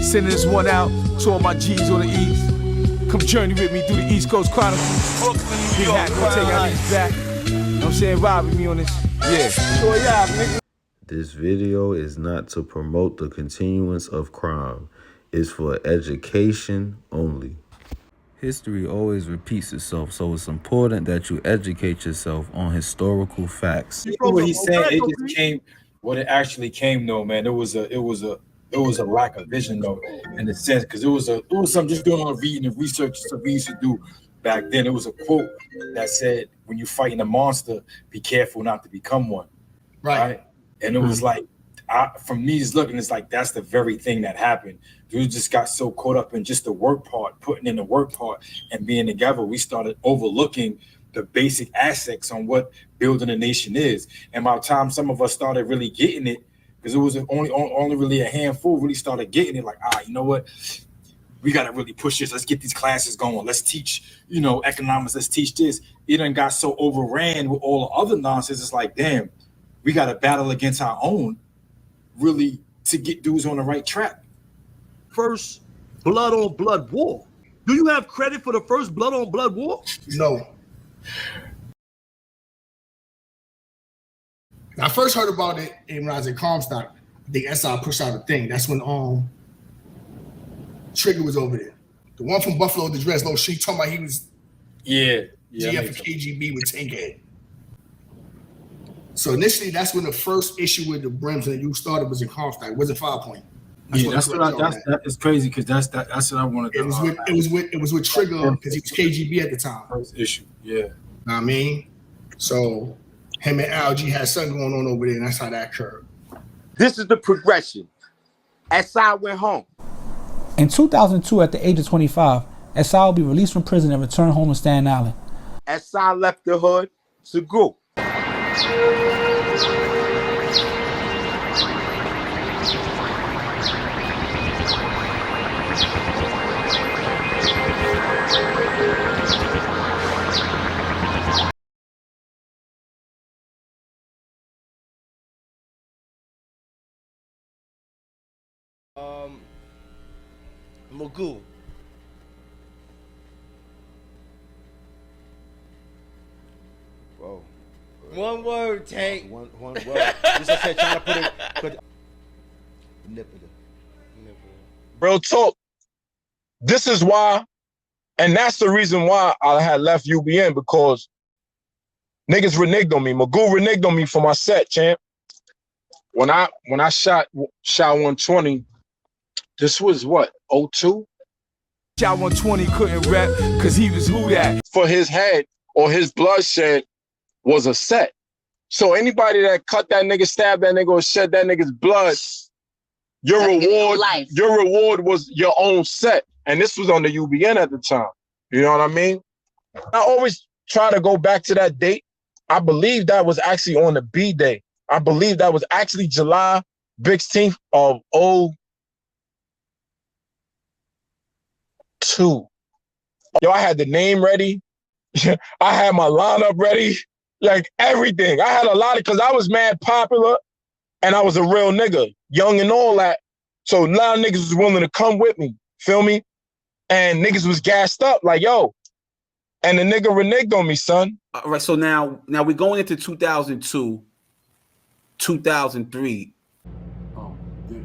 Sending this one out to all my G's on the East. Come journey with me through the Eastcoast Chronicles. Big hat gonna take y'all niggas back. You know what I'm saying? Ride with me on this. Yeah. Sure, yeah, nigga. This video is not to promote the continuance of crime. It's for education only. History always repeats itself, so it's important that you educate yourself on historical facts. What he's saying, it just came. What it actually came, though, man. It was a lack of vision, though, in a sense, because it was something just doing on reading and research that we used to do back then. It was a quote that said, "When you're fighting a monster, be careful not to become one." Right? And it was like, from me just looking, it's like that's the very thing that happened. Dudes just got so caught up in just the work part, putting in the work part, and being together. We started overlooking the basic aspects on what building a nation is. And by the time some of us started really getting it, because it was only really a handful really started getting it, like, you know what? We got to really push this. Let's get these classes going. Let's teach, economics. Let's teach this. It done got so overran with all the other nonsense. It's like, damn, we got to battle against our own, really, to get dudes on the right track. First blood on blood war. Do you have credit for the first blood on blood war? No. I first heard about it when I was at Comstock. I think SI pushed out a thing. That's when Trigger was over there. The one from Buffalo, the Dreslow, she talking about he was GF and KGB with Tankhead. So initially, that's when the first issue with the brims and you started was in Comstock. It wasn't 5 Point. That is crazy because that's what I wanted to do. It was with Trigger because he was KGB at the time. First issue, yeah. Know what I mean? So him and Algie had something going on over there, and that's how that occurred. This is the progression. SI went home. In 2002, at the age of 25, SI will be released from prison and return home to Staten Island. SI left the hood to go. Magoo. Whoa. One word, Tank. One word. Just I said, trying to put manipulative. Real talk. This is why, and that's the reason why I had left UBN, because niggas reneged on me. Magoo reneged on me for my set, champ. When I shot 120, this was what, 02? Shot 120 couldn't rap because he was who that? For his head or his bloodshed was a set. So anybody that cut that nigga, stabbed that nigga, or shed that nigga's blood, your reward was your own set. And this was on the UBN at the time. You know what I mean? I always try to go back to that date. I believe that was actually on the B day. I believe that was actually July 16th of 02. Yo, I had the name ready. I had my lineup ready. Like everything. I had a lot of, because I was mad popular and I was a real nigga, young and all that. So a lot of niggas was willing to come with me. Feel me? And niggas was gassed up like, yo. And the nigga reneged on me, son. All right, so now we're going into 2002, 2003.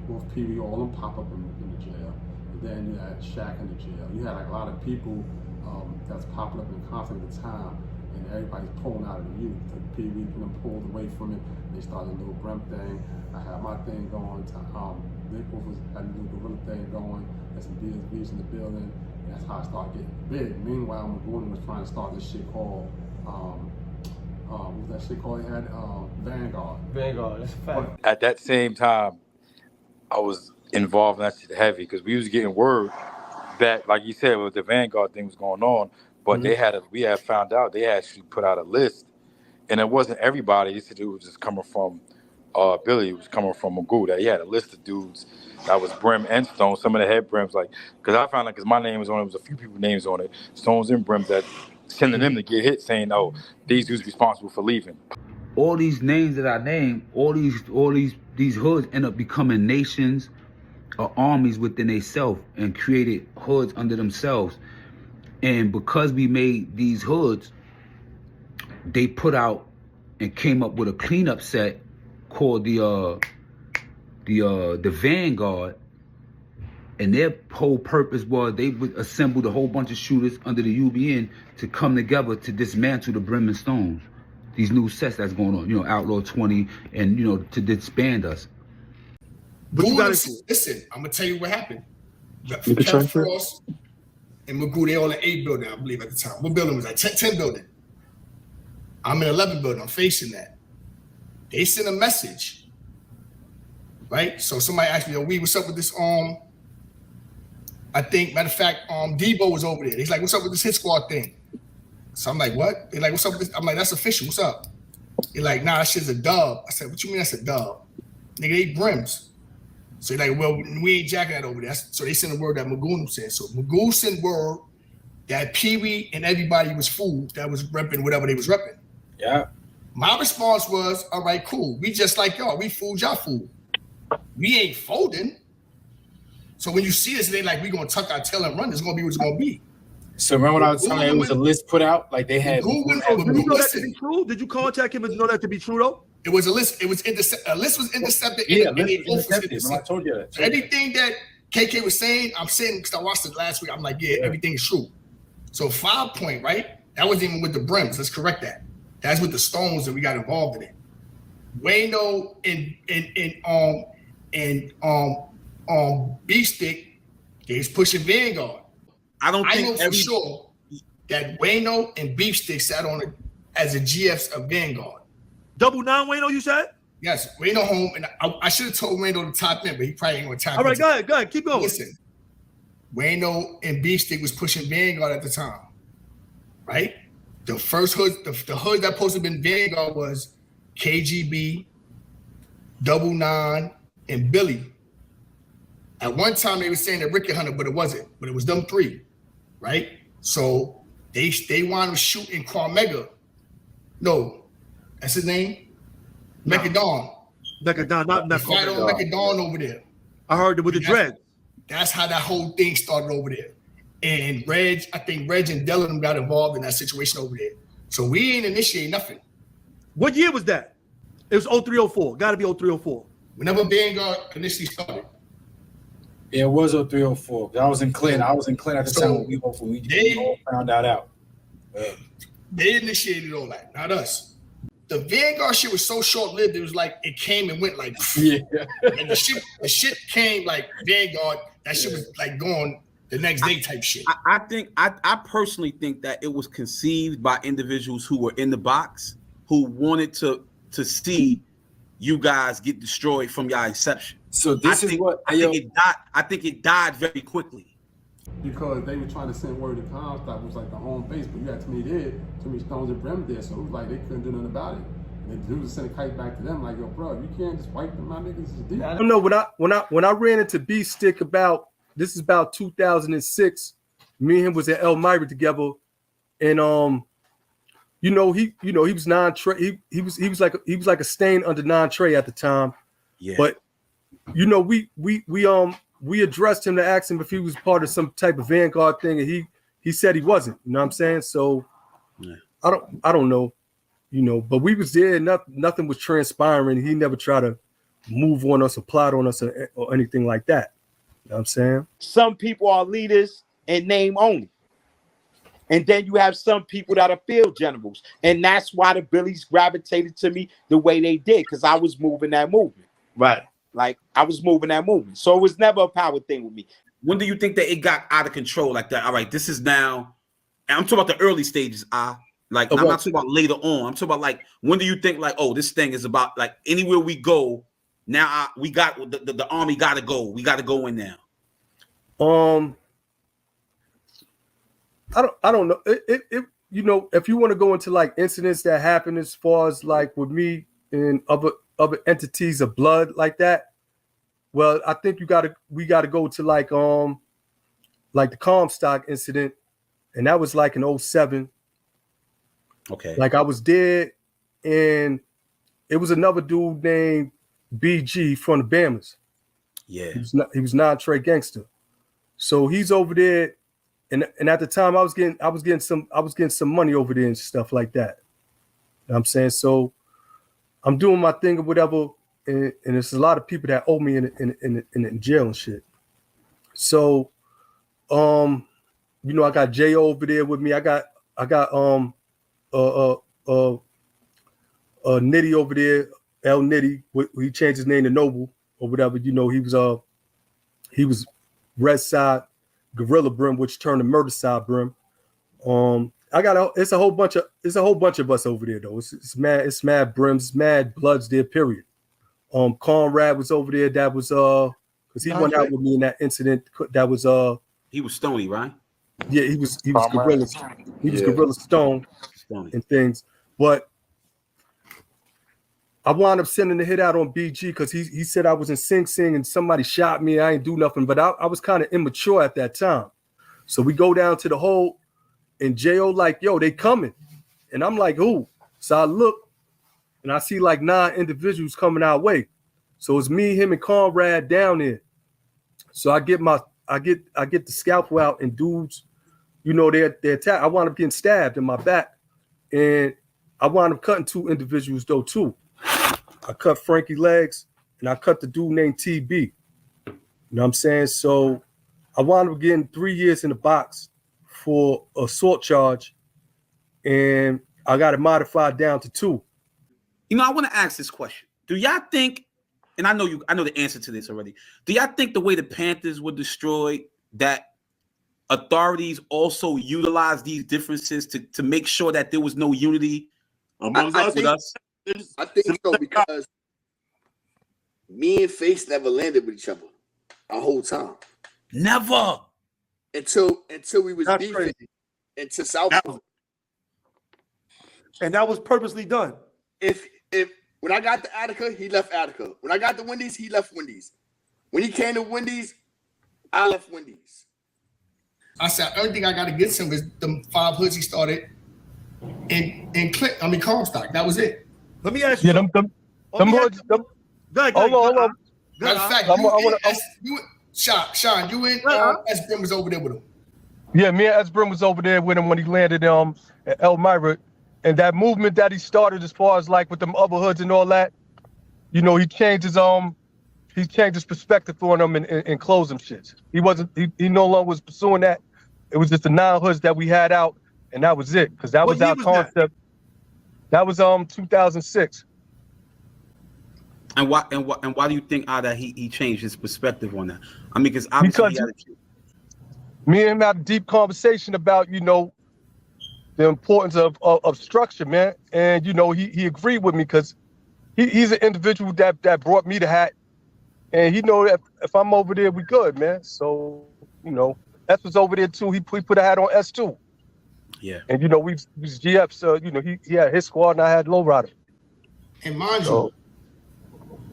Both PV, all of them pop up in the jail. And then you had Shaq in the jail. You had like a lot of people that's popping up in Compton at the time, and everybody's pulling out of the youth. So PV pulled away from it. They started a little Brim thing. I had my thing going. Nichols had a little gorilla thing going. There's some DSVs in the building. And that's how I started getting big. Meanwhile, McGordon was trying to start this shit called what was that shit called? He had Vanguard. Vanguard, that's a fact. At that same time, I was involved in that shit heavy because we was getting word that, like you said, with the Vanguard thing was going on, but we had found out they actually put out a list, and it wasn't everybody. He said it was just coming from Billy. It was coming from Magoo. That he had a list of dudes that was Brim and Stone. Some of the head Brims, like, because I found out because my name was on it. Was a few people names on it. Stones and Brims that sending them to get hit, saying, "Oh, these dudes responsible for leaving." All these names that I named, all these hoods end up becoming nations, armies within themselves and created hoods under themselves. And because we made these hoods, they put out and came up with a cleanup set called the Vanguard. And their whole purpose was they would assemble a whole bunch of shooters under the UBN to come together to dismantle the Brim and Stones. These new sets that's going on, Outlaw 20, and to disband us. But you gotta listen. I'm gonna tell you what happened. Kevin Frost and Magoo, they all in 8 building, I believe, at the time. What building was that? 10 building. I'm in 11 building. I'm facing that. They sent a message, right? So somebody asked me, "We, what's up with this?" I think, matter of fact, Debo was over there. He's like, "What's up with this hit squad thing?" So I'm like, "What?" They're like, "What's up with this?" I'm like, "That's official. What's up?" They're like, "Nah, that shit's a dub." I said, "What you mean that's a dub? Nigga, they brims." So they're like, "Well, we ain't jacking that over there." So they sent a word that Magoo said. So Magoo sent word that Pee Wee and everybody was fooled that was repping whatever they was repping. Yeah. My response was, "All right, cool. We just like y'all. We fooled, y'all fooled. We ain't folding." So when you see this, they like, we gonna tuck our tail and run. It's gonna be what it's gonna be. So remember when I was telling you it was a list put out? Like they had. Did you know that to be true? Did you contact him and know that to be true though? It was a list. It was a list was intercepted. Yeah, and they both was intercepted. I told you that. So anything that KK was saying, I'm saying because I watched it last week. I'm like, yeah, everything is true. So 5 Point, right? That wasn't even with the brims. Let's correct that. That's with the stones that we got involved in it. Wayno and B-Stick, they was pushing Vanguard. I know for sure that Wayno and Beef Stick sat on it as a GFs of Vanguard. 9 Wayno, you said? Yes, Wayno home, and I should have told Wayno to top in, but he probably ain't gonna top in. All right, go ahead, keep going. Listen, Wayno and Beef Stick was pushing Vanguard at the time, right? The first hood, the hood that supposed to have been Vanguard was KGB, 9, and Billy. At one time they were saying that Ricky Hunter, but it wasn't. But it was them 3, right? So they wound up shooting Kwamega. No, that's his name. Mechadon. Mechadon, not Fight on Mechadon over there. I heard it with the dread. That's how that whole thing started over there. And I think Reg and Dylan got involved in that situation over there. So we ain't initiate nothing. What year was that? It was 0304. Got to be 0304. Whenever Vanguard initially started. Yeah, it was 0304. I was in Clinton. I was in Clinton at the time when we all found that out. They initiated all that, not us. The Vanguard shit was so short-lived, it was like it came and went like yeah. And the shit came like Vanguard, that shit was like going the next day type shit. I personally think that it was conceived by individuals who were in the box who wanted to see you guys get destroyed from your inception. So this is what I think it died very quickly. Because they were trying to send word to Comstock, was like the home base, but you had too many stones and brim there, so it was like they couldn't do nothing about it. And the dudes sent a kite back to them, like, yo, bro, you can't just wipe them, my niggas is deep. I don't know, when I ran into B-Stick this is about 2006, me and him was at Elmira together, and he was non-Trey, he was like a stain under non-Trey at the time. Yeah. But we addressed him to ask him if he was part of some type of Vanguard thing, and he said he wasn't. You know what I'm saying? So yeah. I don't know, but we was there. Nothing was transpiring. He never tried to move on us or plot on us or anything like that. You know what I'm saying? Some people are leaders in name only. And then you have some people that are field generals. And that's why the Billies gravitated to me the way they did, because I was moving that movement. Right. Like, I was moving that movement. So it was never a power thing with me. When do you think that it got out of control like that? All right, this is now, and I'm talking about the early stages. I'm not talking about later on. I'm talking about like, when do you think like, oh, this thing is about like anywhere we go, now we got the army got to go. We got to go in now. I don't know. It if you want to go into like incidents that happen as far as like with me and other entities of blood like that, well, I think we got to go to like the Comstock incident, and that was like in 07. Okay. Like I was there, and it was another dude named BG from the Bammers. Yeah. He was non-Trey gangster. So he's over there, and at the time I was getting some money over there and stuff like that. You know what I'm saying? So I'm doing my thing or whatever, and there's a lot of people that owe me in jail and shit. So I got J.O. over there with me. I got Nitty over there, L Nitty. He changed his name to Noble or whatever. He was Red Side Gorilla Brim, which turned to Murder Side Brim. It's a whole bunch of us over there though. It's mad Brims, mad Bloods there. Period. Komrad was over there. That was because he went out with me in that incident. That was he was Stony, right? Yeah, he was Gorilla. He was Gorilla Stone and things. But I wound up sending the hit out on BG because he said I was in Sing Sing and somebody shot me. I ain't do nothing, but I was kind of immature at that time. So we go down to the hole, and J.O. like, yo, they coming. And I'm like, who? So I look, and I see like 9 individuals coming our way. So it's me, him, and Komrad down there. So I get the scalpel out, and dudes, they attack. I wound up getting stabbed in my back, and I wound up cutting 2 individuals though too. I cut Frankie legs, and I cut the dude named TB. You know what I'm saying? So I wound up getting 3 years in the box for assault charge, and I got it modified down to 2. I want to ask this question. Do y'all think, and I know the answer to this already, do y'all think the way the Panthers were destroyed, that authorities also utilized these differences to make sure that there was no unity among us? I think so, because me and Face never landed with each other our whole time. Never. Until we was beefing into Southport. And that was purposely done. If when I got to Attica, he left Attica. When I got to Wendy's, he left Wendy's. When he came to Wendy's, I left Wendy's. I said, the only thing I got against him was the 5 hoods he started in Comstock. That was it. Let me ask you. Yeah, them hoods. Hold on. Matter of fact, Sean, you and S. Brim was over there with him. Yeah, me and S. Brim was over there with him when he landed at Elmira. And that movement that he started as far as like with them other hoods and all that, he changed his perspective on them and closed them shits. He no longer was pursuing that. It was just the 9 hoods that we had out, and that was it. Because that was our concept. That was 2006. And why do you think that he changed his perspective on that? I mean, because obviously me and him had a deep conversation about, the importance of structure, man. And he agreed with me because he's an individual that brought me the hat. And he know that if I'm over there, we good, man. So, S was over there too. He put a hat on S too. Yeah. And we was GF, so he had his squad and I had Lowrider. And mind you,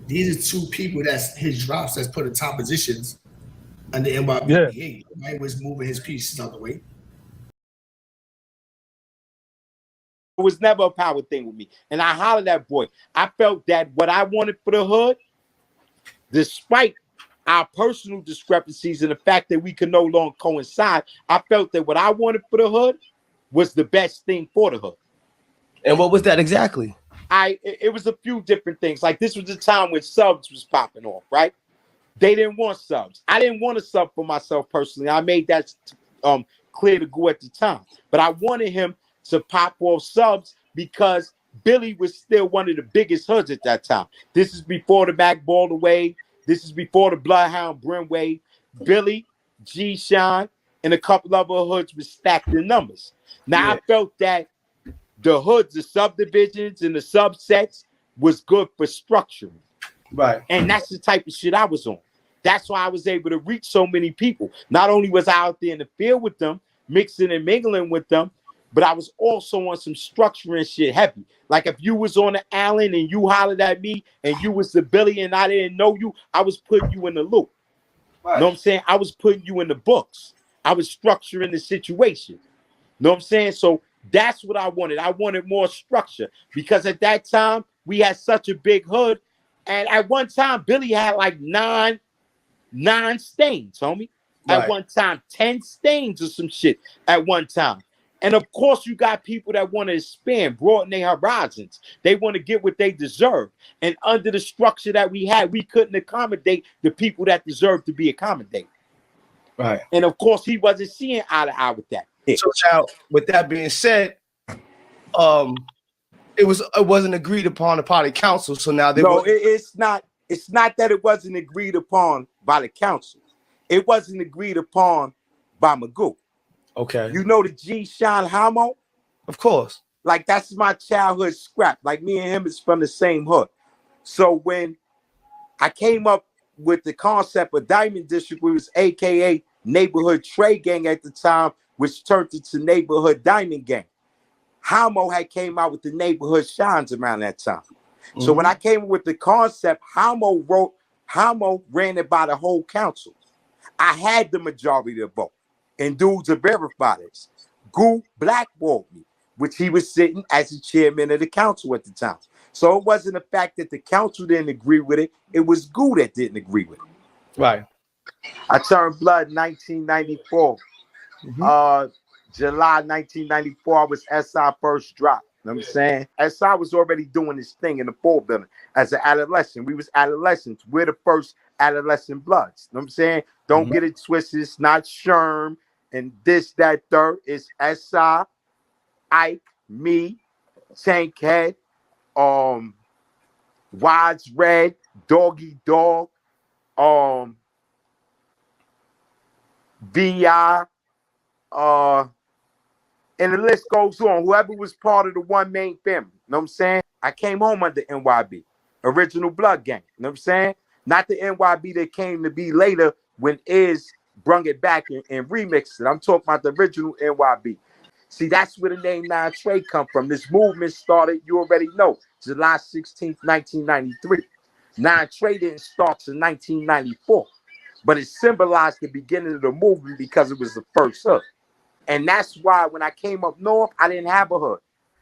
these are 2 people that's his drops that's put in top positions under NYBBA. Yeah. Nobody was moving his pieces out the way. It was never a power thing with me. And I hollered at boy. I felt that what I wanted for the hood, despite our personal discrepancies and the fact that we could no longer coincide, I felt that what I wanted for the hood was the best thing for the hood. And what was that exactly? It was a few different things. Like this was the time when subs was popping off, right? They didn't want subs. I didn't want a sub for myself personally. I made that clear to go at the time. But I wanted him to pop off subs because Billy was still one of the biggest hoods at that time. This is before the Mac Ball away. This is before the Bloodhound Brimway. Billy, G-Shine, and a couple other hoods was stacked in numbers. Now I felt that the hoods, the subdivisions, and the subsets was good for structuring. Right. And that's the type of shit I was on. That's why I was able to reach so many people. Not only was I out there in the field with them, mixing and mingling with them, but I was also on some structuring shit heavy. Like if you was on the Allen and you hollered at me and you was the Billy and I didn't know you, I was putting you in the loop. Right. Know what I'm saying? I was putting you in the books. I was structuring the situation. Know what I'm saying? So that's what I wanted. I wanted more structure because at that time we had such a big hood. And at one time, Billy had like 9 9 stains, homie. At one time, 10 stains or some shit at one time. And of course, you got people that want to expand, broaden their horizons. They want to get what they deserve. And under the structure that we had, we couldn't accommodate the people that deserve to be accommodated. Right. And of course, he wasn't seeing eye to eye with that. So now, with that being said, it wasn't agreed upon by the council. So now it's not that it wasn't agreed upon by the council. It wasn't agreed upon by Magoo. Okay. You know the G Sean Hamo? Of course. Like, that's my childhood scrap. Like, me and him is from the same hood. So when I came up with the concept of Diamond District, which was AKA Neighborhood Trade Gang at the time, which turned into Neighborhood Diamond Gang, Hamo had came out with the Neighborhood Shines around that time. So when I came up with the concept, Hamo ran it by the whole council. I had the majority of the vote. And dudes are verified this. Goo blackballed me, which he was sitting as the chairman of the council at the time. So it wasn't the fact that the council didn't agree with it. It was Goo that didn't agree with it. Right. I turned blood in 1994. July 1994, I was SI first drop. You know what I'm saying? SI was already doing this thing in the 4 building as an adolescent. We was adolescents. We're the first adolescent bloods. You know what I'm saying? Don't get it twisted. It's not Sherm and this, that, third. It's SI, Ike, me, Tankhead, Wise Red, Doggy Dog, VI, and the list goes on. Whoever was part of the one main family. You know what I'm saying? I came home under NYBBA, original blood gang. You know what I'm saying? Not the NYBBA that came to be later when Iz brung it back and remixed it. I'm talking about the original NYBBA. See, that's where the name 9 Trey come from. This movement started, you already know, July 16th, 1993. 9 Trey didn't start till 1994, but it symbolized the beginning of the movement because it was the first hood. And that's why when I came up north, I didn't have a hood.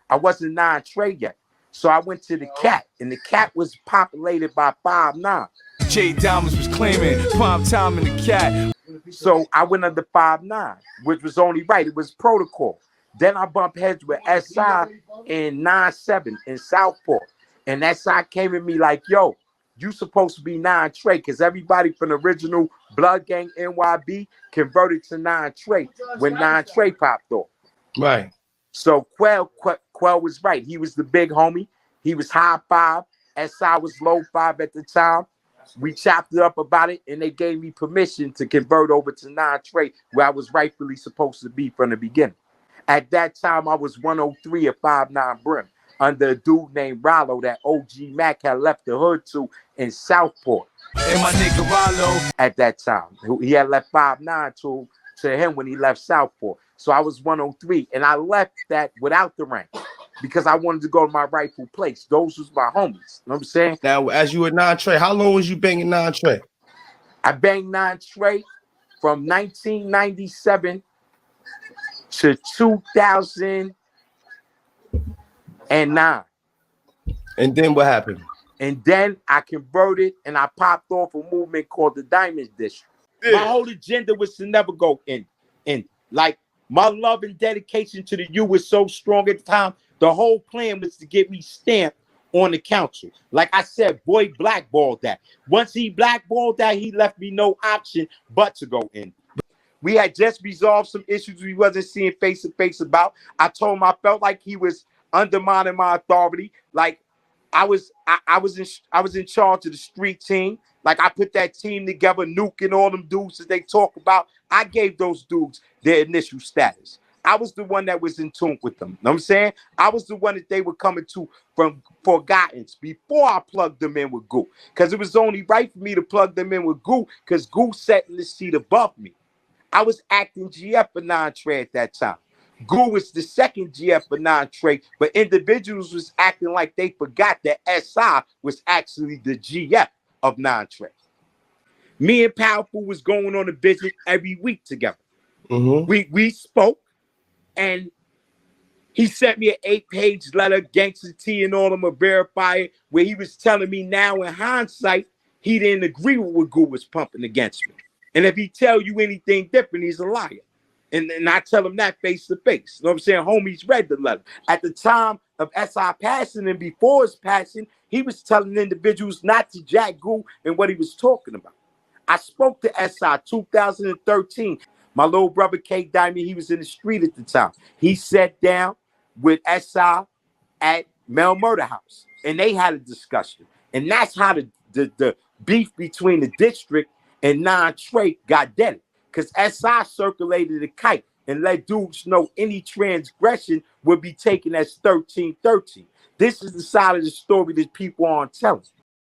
I wasn't 9 Trey yet. So I went to the Cat, and the Cat was populated by 5'9". Jay Diamonds was claiming prime time in the Cat. So I went under 5'9", which was only right. It was protocol. Then I bumped heads with SI in 9-7 in Southport. And SI came at me like, yo, you supposed to be 9 Trey, because everybody from the original Blood Gang NYBBA converted to 9 Trey when 9 Trey popped off. Right. So Quell was right. He was the big homie. He was high 5. SI was low 5 at the time. We chopped it up about it, and they gave me permission to convert over to 9 Trey, where I was rightfully supposed to be from the beginning. At that time, I was 103 at 5'9" brim under a dude named Rollo that OG Mac had left the hood to in Southport. And my nigga Rollo. At that time, he had left 5'9" to him when he left Southport. So I was 103, and I left that without the rank because I wanted to go to my rightful place. Those was my homies. You know what I'm saying? Now, as you were 9 Trey, how long was you banging 9 Trey? I banged 9 Trey from 1997 to 2009. And then what happened? And then I converted and I popped off a movement called the Diamond District. Yeah. My whole agenda was to never go in. Like, my love and dedication to the U was so strong at the time. The whole plan was to get me stamped on the council. Like I said, boy blackballed that. Once he blackballed that, he left me no option but to go in. We had just resolved some issues we wasn't seeing face to face about. I told him I felt like he was undermining my authority. Like I was in charge of the street team. Like I put that team together, Nuke and all them dudes that they talk about. I gave those dudes their initial status. I was the one that was in tune with them. You know what I'm saying? I was the one that they were coming to from Forgottens before I plugged them in with Goo. Because it was only right for me to plug them in with Goo because Goo sat in the seat above me. I was acting GF for 9 Trey at that time. Goo was the second GF for 9 Trey, but individuals was acting like they forgot that SI was actually the GF of 9 Trey. Me and Powerful was going on a visit every week together. We spoke, and he sent me an 8-page letter, Gangsta T and all them a verifier, where he was telling me now in hindsight, he didn't agree with what Goo was pumping against me. And if he tell you anything different, he's a liar. And I tell him that face to face. You know what I'm saying? Homies read the letter. At the time of SI passing and before his passing, he was telling individuals not to jack Goo and what he was talking about. I spoke to SI 2013. My little brother K Diamond, he was in the street at the time. He sat down with SI at Mel Murder House, and they had a discussion. And that's how the beef between the district and non-Trey got dead. Because SI circulated a kite and let dudes know any transgression would be taken as 1313. This is the side of the story that people aren't telling.